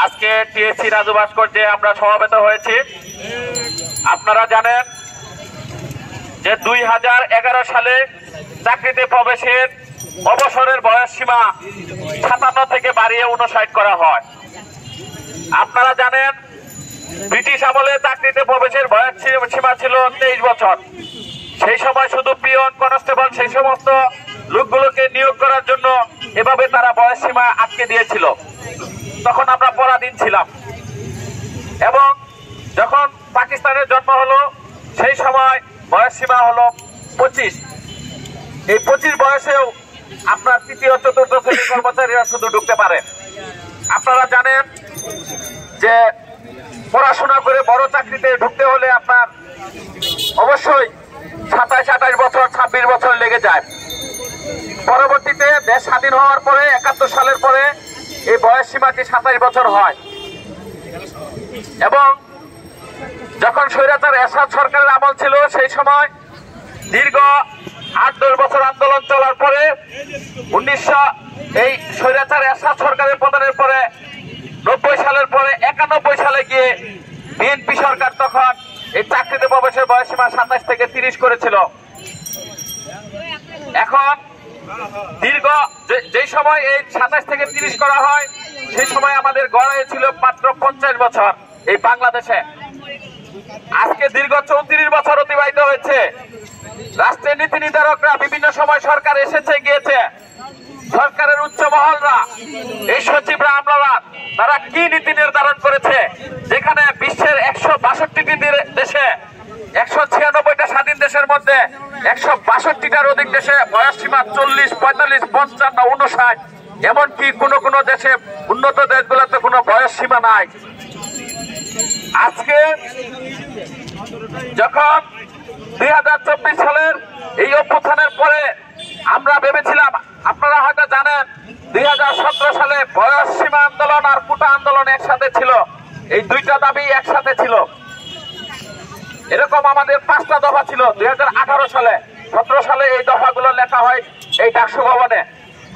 আজকে টিএসসি রাজু ভাস্কর্যে আমরা সমবেত হয়েছি। আপনারা জানেন যে 2011 সালে চাকরিতে প্রবেশের অবসরের বয়স সীমা 57 থেকে বাড়িয়ে 59 করা হয়। আপনারা জানেন ব্রিটিশ আমলে চাকরিতে প্রবেশের বয়স সীমা ছিল 23 বছর। সেই সময় শুধু পিয়ন, কনস্টেবল সেই সমস্ত লোকগুলোকে নিয়োগ করার জন্য এভাবে তারা বয়স সীমা আটকে দিয়েছিল। তখন আমরা পরাধীন ছিলাম এবং যখন পাকিস্তানের জন্ম হলো সেই সময় বয়স সীমা হলো 25। এই 25 বয়সেও আপনার তৃতীয় চতুর্থ শ্রেণীর কর্মচারীরা শুধু ঢুকতে পারে। আপনারা জানেন যে পড়াশোনা করে বড় চাকরিতে ঢুকতে হলে আপনার অবশ্যই 27-28 বছর 26 বছর লেগে যায়। পরবর্তীতে দেশ স্বাধীন হওয়ার পরে 71 সালের পরে এই বয়স সীমাটি 27 বছর হয় এবং যখন স্বৈরাচার এরশাদ সরকারের আমল ছিল সেই সময় দীর্ঘ 8-10 বছর আন্দোলন চলার পরে এই স্বৈরাচার এরশাদ সরকারের পতনের পরে 90 সালের পরে 91 সালে গিয়ে বিএনপি সরকার তখন এই চাকরিতে প্রবেশের বয়স সীমা 27 থেকে 30 করেছিল। এখন দীর্ঘ যেই সময় এই 27 থেকে 30 করা হয় সেই সময় আমাদের গড়ে ছিল মাত্র 50 বছর এই বাংলাদেশে। আজকে দীর্ঘ 34 বছর অতিবাহিত হয়েছে। রাষ্ট্রের নীতি নির্ধারকরা বিভিন্ন সময় সরকার এসেছে গিয়েছে, সরকারের উচ্চ মহলরা, এই সচিবরা, আমলারা তারা কি নীতি নির্ধারণ করেছে যেখানে বিশ্বের 162টি দেশে 196টা স্বাধীন দেশের মধ্যে 162টার অধিক দেশে বয়স সীমা 40, 45, 55, 59, এমনকি কোন দেশে উন্নত দেশগুলোতে কোনো বয়স সীমা নাই। আজকে যখন 2024 সালের এই অভ্যুত্থানের পরে আমরা ভেবেছিলাম, আপনারা হয়তো জানেন 2017 সালে বয়স সীমা আন্দোলন আর কোটা আন্দোলন একসাথে ছিল, এই দুইটা দাবি একসাথে ছিল। এরকম আমাদের 5টা দফা ছিল 2018 সালে। 17 সালে এই দফাগুলো লেখা হয় এই ডাকসু ভবনে।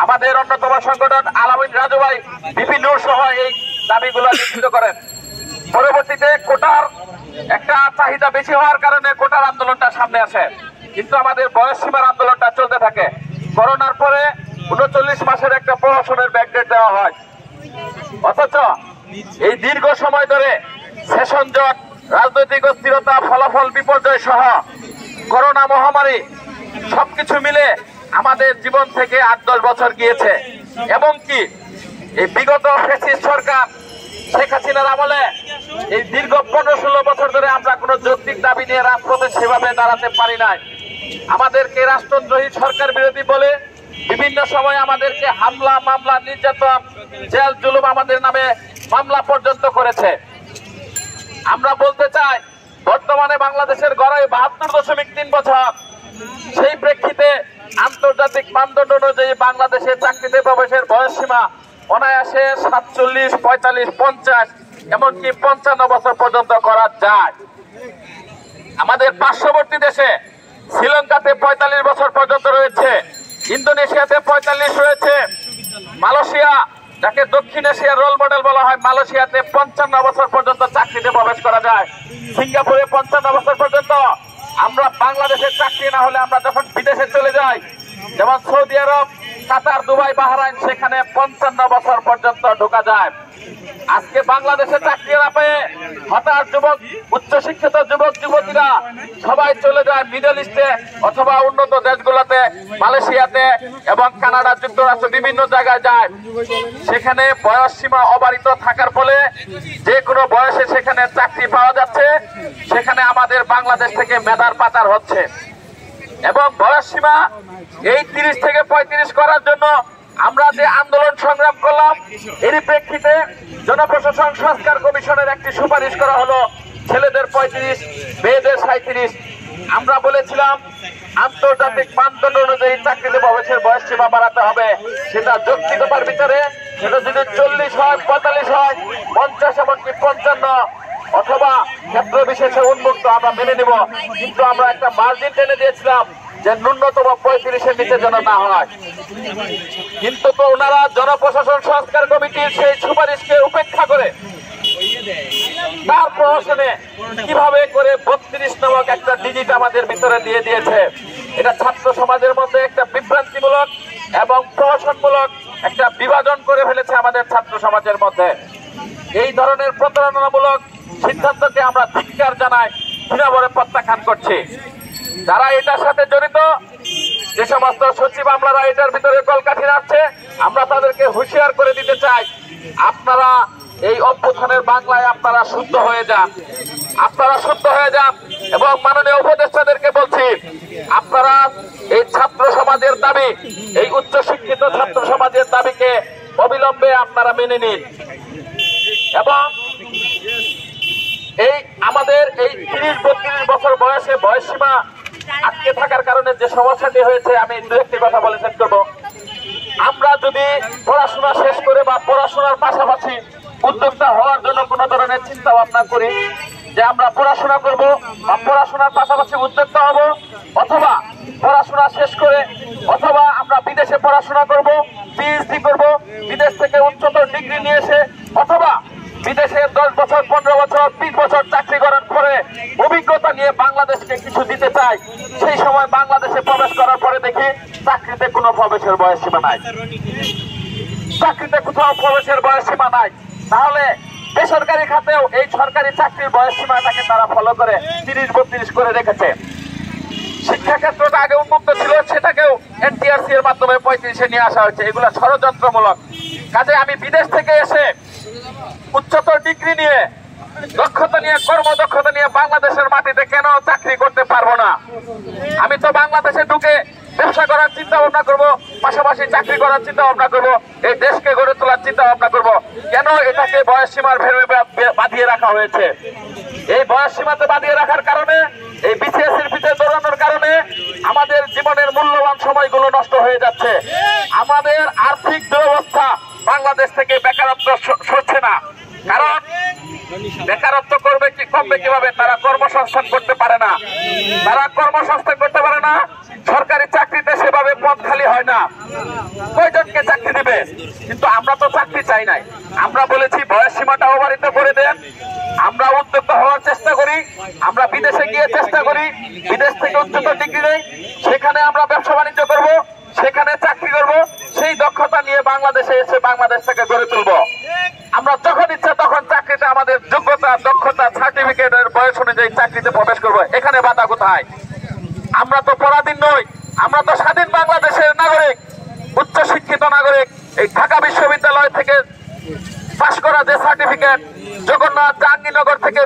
আমাদের অন্যতম সংগঠন আলামিন রাজু ভাই বিপি নূর সহ এই দাবিগুলো লিখিত করেন। পরবর্তীতে কোটার একটা চাহিদা বেশি হওয়ার কারণে কোটার আন্দোলনটা সামনে আসে, কিন্তু আমাদের বয়স সীমার আন্দোলনটা চলতে থাকে। করোনার পরে 39 মাসের একটা প্রহসনের ব্যাকডেট দেওয়া হয়, অথচ এই দীর্ঘ সময় ধরে সেশন জট, রাজনৈতিক অস্থিরতা, ফলাফল বিপর্যয় সহ করোনা মহামারী সবকিছু মিলে আমাদের জীবন থেকে 8-10 বছর গিয়েছে। এবং কি এই বিগত ফ্যাসিস্ট সরকার শেখ হাসিনার আমলে এই দীর্ঘ 15-16 বছর ধরে আমরা কোনো যৌক্তিক দাবি নিয়ে রাজপথে সেভাবে দাঁড়াতে পারি নাই। আমাদেরকে রাষ্ট্রদ্রোহী, সরকার বিরোধী বলে বিভিন্ন সময় আমাদেরকে হামলা, মামলা, নির্যাতন, জেল জুলুম আমাদের নামে মামলা পর্যন্ত করেছে। আমরা বলতে চাই বর্তমানে বাংলাদেশের গড়ে 72.3 বছর। সেই প্রেক্ষিতে আন্তর্জাতিক মানদণ্ড অনুযায়ী বাংলাদেশে চাকরিতে প্রবেশের বয়স সীমা অনায়াসে 47, 45, 50, এমনকি 55 বছর পর্যন্ত করা যায়। আমাদের পার্শ্ববর্তী দেশে শ্রীলঙ্কাতে 45 বছর পর্যন্ত রয়েছে, ইন্দোনেশিয়াতে 45 রয়েছে, মালয়েশিয়া যাকে দক্ষিণ এশিয়ার রোল মডেল বলা হয়, মালয়েশিয়াতে 55 বছর পর্যন্ত চাকরিতে প্রবেশ করা যায়, সিঙ্গাপুরে 55 বছর পর্যন্ত। আমরা বাংলাদেশের চাকরি না হলে আমরা যখন বিদেশে চলে যাই, যেমন সৌদি আরব, কাতার, দুবাই, বাহরাইন, সেখানে 55 বছর পর্যন্ত ঢোকা যায়। আজকে বাংলাদেশে চাকরি না পেয়ে হতাশ যুবক, উচ্চশিক্ষিত যুবক যুবতীরা সবাই চলে যায় মিডল ইস্টে অথবা উন্নত দেশগুলোতে, মালয়েশিয়াতে এবং কানাডা, যুক্তরাষ্ট্র বিভিন্ন জায়গায় যায়। সেখানে বয়স সীমা অবারিত থাকার ফলে যে কোনো বয়সে সেখানে চাকরি পাওয়া যাচ্ছে, সেখানে আমাদের বাংলাদেশ থেকে মেধার পাচার হচ্ছে। এবং বয়স সীমা এই 30 থেকে 35 করার জন্য আমরা যে আন্দোলন সংগ্রাম করলাম, এরই প্রেক্ষিতে জনপ্রশাসন সংস্কার কমিশনের একটি সুপারিশ করা হলো, ছেলেদের 35, মেয়েদের 37। আমরা বলেছিলাম আন্তর্জাতিক মানদণ্ড অনুযায়ী চাকরিতে প্রবেশের বয়স সীমা বাড়াতে হবে, সেটা যৌক্তিকতার ভিতরে। সেটা যদি 40 হয়, 45 হয়, 50, এমনকি 55 অথবা ক্ষেত্র বিশেষে উন্মুক্ত আমরা মেনে নিব, কিন্তু আমরা একটা মার্জিন টেনে দিয়েছিলাম যে ন্যূনতম 35-এর নিচে যেন না হয়। কিন্তু তো ওনারা জনপ্রশাসন সংস্কার কমিটির সেই অভ্যুত্থানে কিভাবে করে 32 নামক একটা ডিজিট আমাদের ভিতরে দিয়ে দিয়েছে। এটা ছাত্র সমাজের মধ্যে একটা বিভ্রান্তিমূলক এবং প্রহসনমূলক একটা বিভাজন করে ফেলেছে আমাদের ছাত্র সমাজের মধ্যে। এই ধরনের প্রতারণামূলক সিদ্ধান্তকে আমরা ধিক্কার জানাই, ঘৃণাভরে প্রত্যাখ্যান করছি। যারা এটার সাথে জড়িত, যে সমস্ত সচিব আমলারা এটার ভিতরে কলকাঠি রাখছে, আমরা তাদেরকে হুঁশিয়ার করে দিতে চাই, আপনারা এই অভ্যুত্থানের বাংলায় আপনারা শুদ্ধ হয়ে যান, আপনারা শুদ্ধ হয়ে যান। এবং মাননীয় উপদেষ্টাদেরকে বলছি, আপনারা এই ছাত্র সমাজের দাবি, এই উচ্চ শিক্ষিত ছাত্র সমাজের দাবিকে অবিলম্বে আপনারা মেনে নিন। এবং এই আমাদের এই 30-32 বছর বয়সে বয়সসীমা আটকে থাকার কারণে যে সমস্যাটি হয়েছে, আমি দু একটি কথা বলে শেষ করবো। আমরা যদি পড়াশোনা শেষ করে বা পড়াশোনার পাশাপাশি উদ্যোক্তা হওয়ার জন্য কোন ধরনের চিন্তা ভাবনা করি যে আমরা পড়াশোনা করব বা পড়াশোনার পাশাপাশি উদ্যোক্তা হব, অথবা পড়াশোনা শেষ করে অথবা আমরা বিদেশে পড়াশোনা করব, পিএইচডি করব, বিদেশ থেকে উচ্চতর ডিগ্রি নিয়ে এসে, অথবা বিদেশে 10 বছর 15 বছর 20 বছর চাকরি করার পরে অভিজ্ঞতা নিয়ে বাংলাদেশকে কিছু দিতে চাই, সেই সময় বাংলাদেশে প্রবেশ করার পরে দেখি চাকরিতে কোনো প্রবেশের বয়সসীমা নাই, চাকরিতে কোথাও প্রবেশের বয়সসীমা নাই। তাহলে বেসরকারি খাতেও এই সরকারি চাকরির বয়সসীমাটাকে তারা ফলো করে 30-32 করে রেখেছে। শিক্ষা ক্ষেত্রটা আগে উন্মুক্ত ছিল, সেটাকেও এনটিআরসি এর মাধ্যমে 35-এ নিয়ে আসা হয়েছে। এগুলো ষড়যন্ত্রমূলক। কাজে আমি বিদেশ থেকে এসে উচ্চতর ডিগ্রি নিয়ে, দক্ষতা নিয়ে, কর্মদক্ষতা নিয়ে বাংলাদেশের মাটিতে কেন চাকরি করতে পারবো না? আমি তো বাংলাদেশে ঢুকে ব্যবসা করার চিন্তা ভাবনা করবো, পাশাপাশি চাকরি করার চিন্তা ভাবনা করবো, এই দেশকে গড়ে তোলার চিন্তা ভাবনা করবো। কেন এটাকে বয়সসীমার ভেবে বাঁধিয়ে রাখা হয়েছে? এই বয়সসীমাতে বাঁধিয়ে রাখার কারণে, এই বিসিএসের ভিতরে দৌড়ানোর কারণে আমাদের জীবনের মূল্যবান সময়গুলো নষ্ট হয়ে যাচ্ছে। আমাদের আর্থিক দুরবস্থা, বাংলাদেশ থেকে বেকারত্ব সরছে না। কারণ বেকারত্ব করবে কি, কমবে কিভাবে? তারা কর্মসংস্থান করতে পারে না, তারা কর্মসংস্থান করতে পারে না। সরকারি চাকরিতে সেভাবে পদ খালি হয় না, কয়জনকে চাকরি দিবে? কিন্তু আমরা তো চাকরি চাই নাই, আমরা বলেছি বয়সসীমাটা অবারিত করে দেন। আমরা উদ্যোক্তা হওয়ার চেষ্টা করি, আমরা বিদেশে গিয়ে চেষ্টা করি, বিদেশ থেকে উচ্চতর ডিগ্রি নেই, সেখানে আমরা ব্যবসা বাণিজ্য করবো, সেখানে চাকরি করব, সেই দক্ষতা নিয়ে বাংলাদেশে এসে বাংলাদেশটাকে গড়ে তুলবো। আমরা যখন ইচ্ছা তখন চাকরিতে আমাদের যোগ্যতা, দক্ষতা, সার্টিফিকেটের বয়স অনুযায়ী চাকরিতে প্রবেশ করবো। এখানে বাধা কোথায়? আমরা তো পরাধীন নই, আমরা তো স্বাধীন বাংলাদেশের নাগরিক, উচ্চ শিক্ষিত নাগরিক। এই ঢাকা বিশ্ববিদ্যালয় থেকে পাশ করা যে সার্টিফিকেট, জগন্নাথ জাহাঙ্গীরনগর থেকে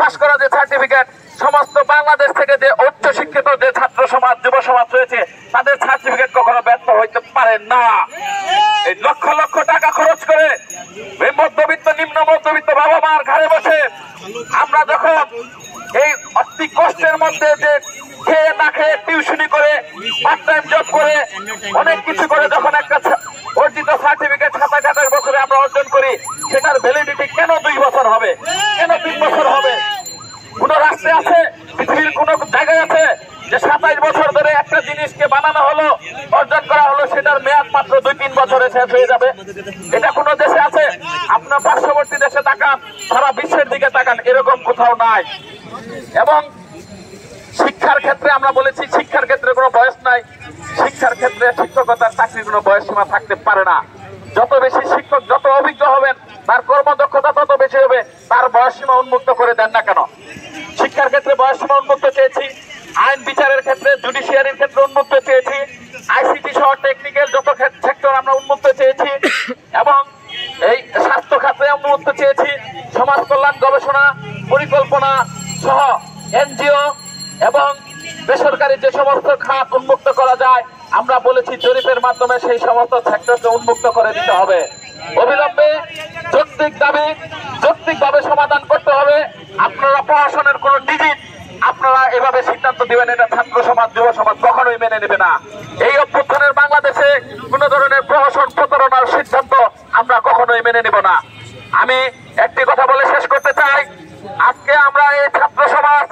পাশ করা যে সার্টিফিকেট, সমস্ত বাংলাদেশ থেকে যে উচ্চ শিক্ষিত যে ছাত্র সমাজ, যুব সমাজ রয়েছে, তাদের সার্টিফিকেট কখনো ব্যর্থ হইতে পারেন না। এই লক্ষ লক্ষ টাকা খরচ করে মধ্যবিত্ত, নিম্ন মধ্যবিত্ত বাবা মার ঘরে বসে আমরা যখন এই অতি কষ্টের মধ্যে যে খেয়ে না খেয়ে টিউশনি করে, পার্ট টাইম জব করে, অনেক কিছু করে যখন একটা অর্জিত সার্টিফিকেট 27-28 বছরে আমরা অর্জন করি, সেটার ভ্যালিডিটি কেন 2 বছর হবে, কেন 3 বছর হবে? কোন রাষ্ট্রে আছে, পৃথিবীর কোন জায়গায় আছে যে 27 বছর ধরে একটা জিনিসকে বানানো হলো, অর্জন করা হলো, সেটার মেয়াদ মাত্র 2-3 বছরে শেষ হয়ে যাবে? এটা কোন দেশে আছে? আপনার পার্শ্ববর্তী দেশে তাকান, সারা বিশ্বের দিকে তাকান, এরকম কোথাও নাই। এবং শিক্ষার ক্ষেত্রে আমরা বলেছি, শিক্ষার ক্ষেত্রে কোনো বয়স নাই। শিক্ষার ক্ষেত্রে শিক্ষকতার চাকরির কোনো বয়সসীমা থাকতে পারে না। যত বেশি শিক্ষক, যত অভিজ্ঞ হবেন, তার কর্মদক্ষতা তত বেশি হবে, তার বয়সসীমা উন্মুক্ত করে দেন না কেন? শিক্ষার ক্ষেত্রে বয়সসীমা উন্মুক্ত চেয়েছি, আইন বিচারের ক্ষেত্রে, জুডিশিয়ারির ক্ষেত্রে উন্মুক্ত চেয়েছি, আইসিটি সহ টেকনিক্যাল যত সেক্টর আমরা উন্মুক্ত চেয়েছি, এবং এই স্বাস্থ্য খাতে উন্মুক্ত চেয়েছি, সমাজ কল্যাণ গবেষণা পরিকল্পনা সহ এনজিও এবং বেসরকারি যে সমস্ত খাত উন্মুক্ত করা যায়, আমরা বলেছি জরিপের মাধ্যমে সেই সমস্ত সেক্টরকে উন্মুক্ত করে দিতে হবে। অবিলম্বে যৌক্তিক দাবি যৌক্তিকভাবে সমাধান করতে হবে। আপনারা প্রশাসনের কোন ডিজিট আপনারা এভাবে সিদ্ধান্ত দিবেন, এটা ছাত্র সমাজ, যুব সমাজ কখনোই মেনে নেবে না। এই অভ্যুত্থানের বাংলাদেশে কোন ধরনের প্রশাসন প্রতারণার সিদ্ধান্ত আমরা কখনোই মেনে নেব না। আমি একটি কথা বলে শেষ করতে চাই, আজকে আমরা এই ছাত্র সমাজ,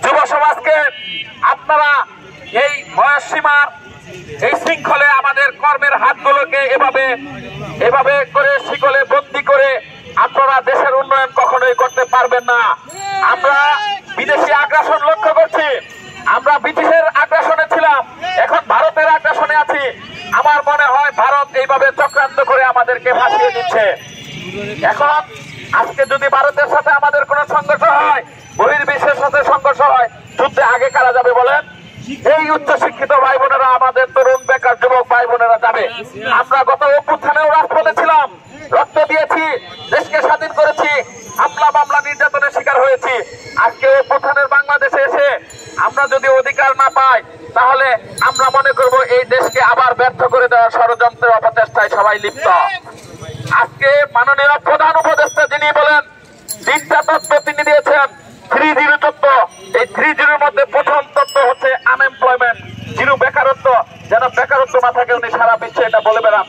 যুব সমাজকে আপনারা এই বয়সসীমার এই শৃঙ্খলে আমাদের কর্মের হাতগুলোকে এভাবে করে শিকলে বন্দী করে আপনারা দেশের উন্নয়ন কখনোই করতে পারবেন না। আমরা বিদেশি আগ্রাসন লক্ষ্য করছি। আমরা ব্রিটিশের আগ্রাসনে ছিলাম, এখন ভারতের আগ্রাসনে আছি। আমার মনে হয় ভারত এইভাবে চক্রান্ত করে আমাদেরকে ভাসিয়ে দিচ্ছে। এখন আজকে যদি ভারতের সাথে আমাদের কোনো সংঘর্ষ হয়, বহির্বিশ্বের সাথে সংঘর্ষ হয়, যুদ্ধে আগে কারা যাবে বলেন? এই উচ্চ শিক্ষিত ভাই বোনেরা, আমাদের তরুণ বেকার যুবক ভাই বোনেরা যাবে। আমরা গত অভ্যুত্থানেও রাজপথে ছিলাম, রক্ত দিয়েছি, দেশকে স্বাধীন করেছি, হামলা মামলা নির্যাতনের শিকার হয়েছি। আজকে অভ্যুত্থানের বাংলাদেশে এসে আমরা যদি অধিকার না পাই, তাহলে আমরা মনে করব এই দেশকে আবার ব্যর্থ করে দেওয়ার ষড়যন্ত্রের অপচেষ্টায় সবাই লিপ্ত। আজকে মাননীয় প্রধান উপদেষ্টা যিনি বলেন, তিনটা তত্ত্ব তিনি দিয়েছেন, 3-0 তত্ত্ব। এই 3-0 মধ্যে প্রথম তত্ত্ব হচ্ছে আনএমপ্লয়মেন্ট, জিরো বেকারত্ব। যেন বেকারত্ব না থাকে, উনি সারা বিশ্বে এটা বলে বেড়ান।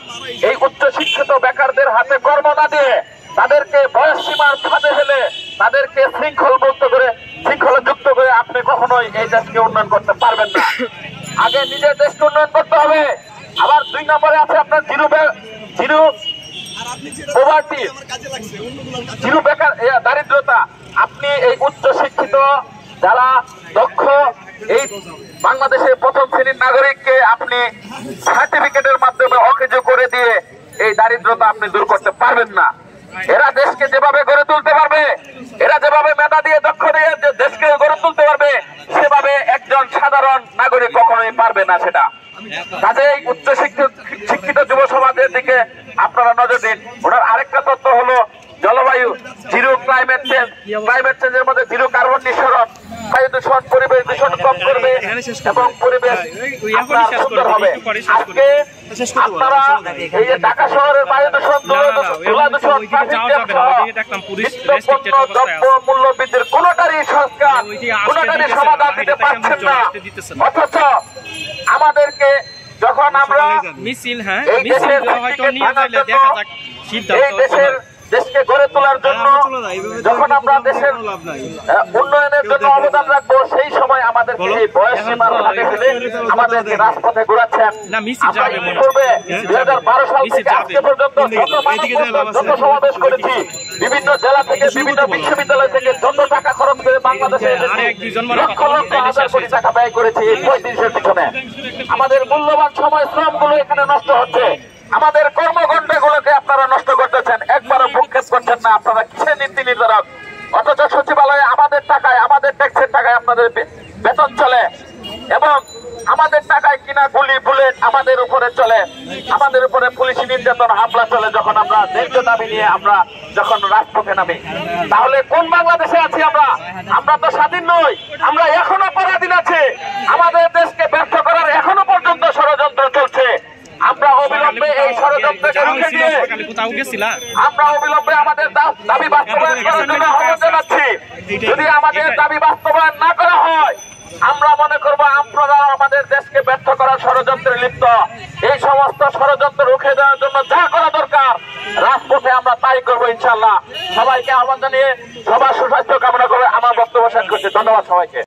এই উচ্চ শিক্ষিত বেকারদের হাতে কর্ম না দিয়ে, তাদেরকে বয়স সীমার ফাঁদে ফেলে, তাদেরকে শৃঙ্খলমুক্ত করে, শৃঙ্খলা যুক্ত করে আপনি কখনোই এই দেশকে উন্নয়ন করতে পারবেন না। আগে নিজের দেশকে উন্নয়ন করতে হবে। আবার 2 নম্বরে আছে আপনার জিরো পভার্টি, জিরো বেকার দারিদ্রতা। আপনি এই উচ্চ শিক্ষিত যারা দক্ষ, এই বাংলাদেশের প্রথম শ্রেণীর নাগরিককে আপনি সার্টিফিকেটের মাধ্যমে অকেজো করে দিয়ে এই দারিদ্রতা আপনি দূর করতে পারবেন না। এরা দেশকে যেভাবে গড়ে তুলতে পারবে, এরা যেভাবে মেধা দিয়ে দক্ষ দিয়ে দেশকে গড়ে তুলতে পারবে, সেভাবে একজন সাধারণ নাগরিক কখনোই পারবে না সেটা। কাজেই উচ্চ শিক্ষিত যুব সমাজের দিকে আপনারা নজর দিন। ওনার আরেকটা তত্ত্ব হলো জলবায়ু, জিরো ক্লাইমেট চেঞ্জ। ক্লাইমেট চেঞ্জের মধ্যে জিরো কার্বন নিঃসরণ, বায়ু দূষণ, পরিবেশ দূষণ কম করবে এবং পরিবেশ আপনার সুন্দর হবে। আজকে আপনারা এই যে ঢাকা শহরের বায়ু দূষণ, ধুলা দূষণ, ট্রাফিক জ্যাম সহ নিত্যপণ্য দ্রব্য মূল্য বৃদ্ধির কোনোটারই সংস্কার, কোনোটারই সমাধান দিতে পারছেন না। অথচ আমাদেরকে যখন আমরা এই দেশের দেশকে গড়ে তোলার জন্য, যখন আমরা দেশের উন্নয়নের জন্য অবদান রাখবো, সেই সময় আমাদেরকে এই বয়স সীমার হাতে ফেলে আমাদেরকে রাজপথে ঘোরাচ্ছেন। আমরা ইতিপূর্বে 2012 সাল থেকে আজকে পর্যন্ত যত সমাবেশ করেছি, বিভিন্ন জেলা থেকে, বিভিন্ন বিশ্ববিদ্যালয় থেকে যত টাকা খরচ করে বাংলাদেশে লক্ষ লক্ষ হাজার কোটি টাকা ব্যয় করেছি এই 35-এর পিছনে। আমাদের মূল্যবান সময় শ্রমগুলো এখানে নষ্ট হচ্ছে। আমাদের কর্মঘণ্টাগুলোকে আপনারা নষ্ট করতেছেন, একবারও ভূক্ষেপ করছেন না। আপনারা কিসের নীতি নির্ধারক? অথচ সচিবালয়ে আমাদের টাকায়, আমাদের ট্যাক্সের টাকায় আপনাদের বেতন চলে এবং আমাদের টাকায় কিনা গুলি বুলেট আমাদের উপরে চলে, আমাদের উপরে পুলিশি নির্যাতন হামলা চলে। যখন আমরা ন্যায্য দাবি নিয়ে আমরা যখন রাজপথে নামি, তাহলে কোন বাংলাদেশে আছি আমরা? আমরা তো স্বাধীন নই, আমরা এখনো পরাধীন আছে। আমাদের দেশকে ব্যর্থ করার এখনো পর্যন্ত ষড়যন্ত্র চলছে। আমরা অবিলম্বে এই ষড়যন্ত্রকে রুখে দিয়ে আমরা অবিলম্বে আমাদের দাবি বাস্তবায়ন করার জন্য আহ্বান জানাচ্ছি। যদি আমাদের দাবি বাস্তবায়ন না করা হয়, আমরা মনে করবো আপনারা আমাদের দেশকে ব্যর্থ করার ষড়যন্ত্রে লিপ্ত। এই সমস্ত ষড়যন্ত্র রুখে দেওয়ার জন্য যা করা দরকার রাজপথে আমরা তাই করবো ইনশাল্লাহ। সবাইকে আহ্বান জানিয়ে সবার সুস্বাস্থ্য কামনা করে আমার বক্তব্য শেষ করছি। ধন্যবাদ সবাইকে।